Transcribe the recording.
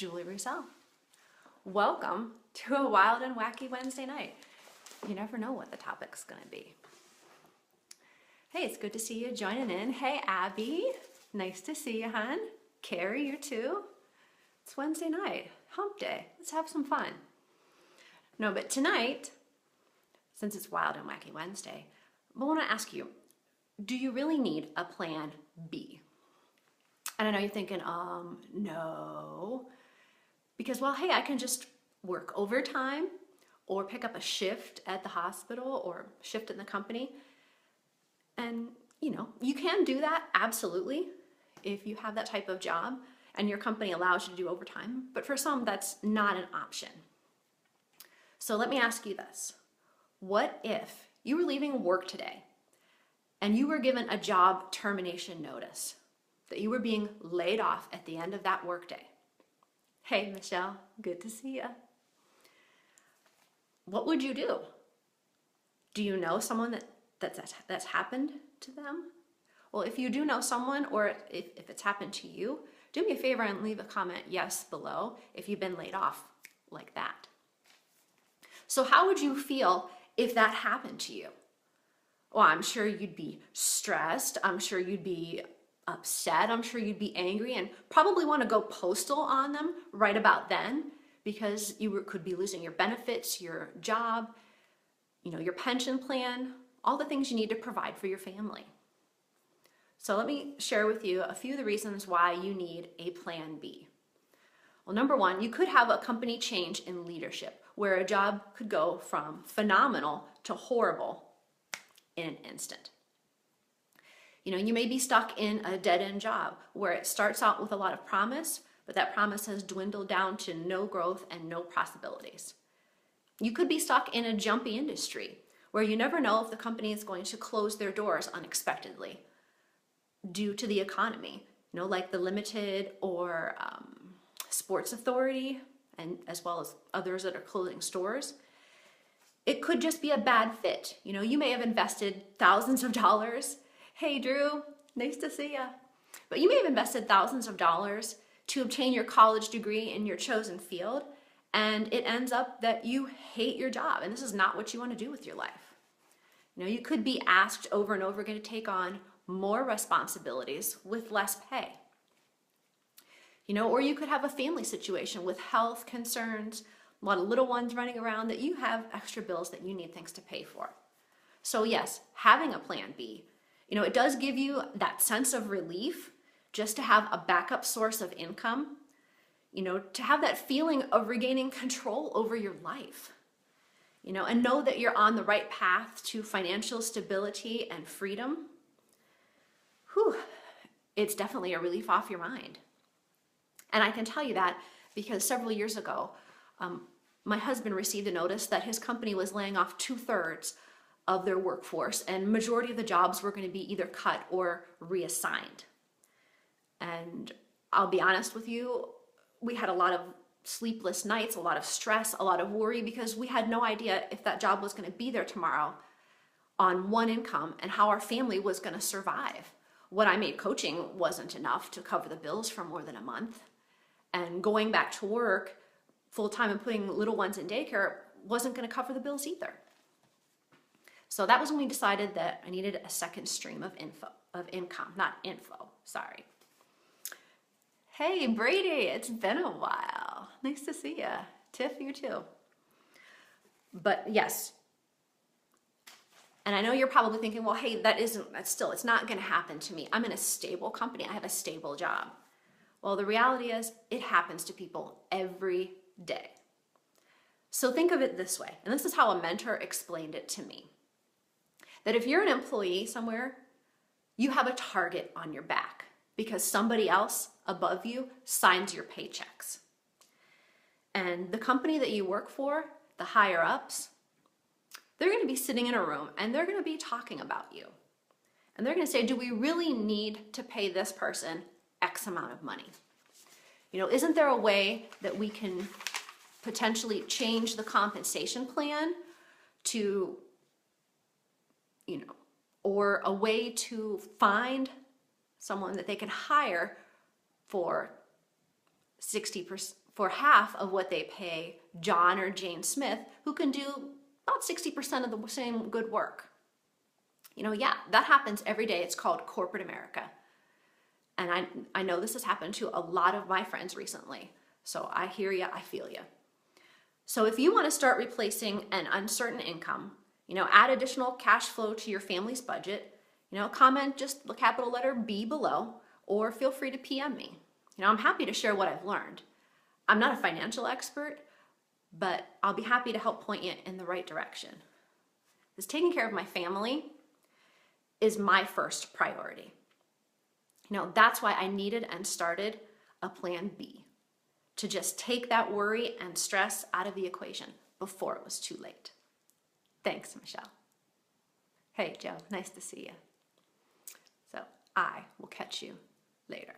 Julie Roussel. Welcome to a wild and wacky Wednesday night. You never know what the topic's gonna be. Hey, it's good to see you joining in. Hey, Abby, nice to see you, hon. Carrie, you too. It's Wednesday night, hump day. Let's have some fun. No, but tonight, since it's wild and wacky Wednesday, I want to ask you, do you really need a plan B? And I know you're thinking, no. Because, well, hey, I can just work overtime or pick up a shift at the hospital or shift in the company. And, you can do that, absolutely, if you have that type of job and your company allows you to do overtime. But for some, that's not an option. So let me ask you this. What if you were leaving work today and you were given a job termination notice that you were being laid off at the end of that workday? Hey, Michelle, good to see you. What would you do? Do you know someone that's happened to them? Well, if you do know someone, or if it's happened to you, do me a favor and leave a comment yes below if you've been laid off like that. So how would you feel if that happened to you? Well, I'm sure you'd be stressed. I'm sure you'd be upset. I'm sure you'd be angry and probably want to go postal on them right about then, because you could be losing your benefits, your job, your pension plan, all the things you need to provide for your family. So let me share with you a few of the reasons why you need a plan B. Well, number one, you could have a company change in leadership where a job could go from phenomenal to horrible in an instant. You may be stuck in a dead-end job where it starts out with a lot of promise, but that promise has dwindled down to no growth and no possibilities. You could be stuck in a jumpy industry where you never know if the company is going to close their doors unexpectedly due to the economy, like the Limited or Sports Authority, and as well as others that are closing stores. It could just be a bad fit. You may have invested thousands of dollars. Hey, Drew, nice to see you. But you may have invested thousands of dollars to obtain your college degree in your chosen field, and it ends up that you hate your job, and this is not what you want to do with your life. You could be asked over and over again to take on more responsibilities with less pay. Or you could have a family situation with health concerns, a lot of little ones running around that you have extra bills that you need things to pay for. So yes, having a plan B, it does give you that sense of relief just to have a backup source of income, to have that feeling of regaining control over your life, and know that you're on the right path to financial stability and freedom. It's definitely a relief off your mind. And I can tell you that because several years ago, my husband received a notice that his company was laying off 2/3 of their workforce, and majority of the jobs were going to be either cut or reassigned. And I'll be honest with you, we had a lot of sleepless nights, a lot of stress, a lot of worry, because we had no idea if that job was going to be there tomorrow on one income and how our family was going to survive. What I made coaching wasn't enough to cover the bills for more than a month. And going back to work full-time and putting little ones in daycare wasn't going to cover the bills either. So that was when we decided that I needed a second stream of income. Hey, Brady, it's been a while. Nice to see you. Tiff, you too. But yes, and I know you're probably thinking, well, hey, it's not going to happen to me. I'm in a stable company. I have a stable job. Well, the reality is it happens to people every day. So think of it this way, and this is how a mentor explained it to me, that if you're an employee somewhere, you have a target on your back because somebody else above you signs your paychecks. And the company that you work for, the higher ups, they're going to be sitting in a room and they're going to be talking about you. And they're going to say, do we really need to pay this person X amount of money? Isn't there a way that we can potentially change the compensation plan to, or a way to find someone that they can hire for 60%, for half of what they pay John or Jane Smith, who can do about 60% of the same good work. Yeah, that happens every day. It's called corporate America. And I know this has happened to a lot of my friends recently. So I hear you, I feel you. So if you want to start replacing an uncertain income, add additional cash flow to your family's budget, comment just the capital letter B below, or feel free to PM me. I'm happy to share what I've learned. I'm not a financial expert, but I'll be happy to help point you in the right direction. Because taking care of my family is my first priority. That's why I needed and started a plan B, to just take that worry and stress out of the equation before it was too late. Thanks, Michelle. Hey, Joe, nice to see you. So I will catch you later.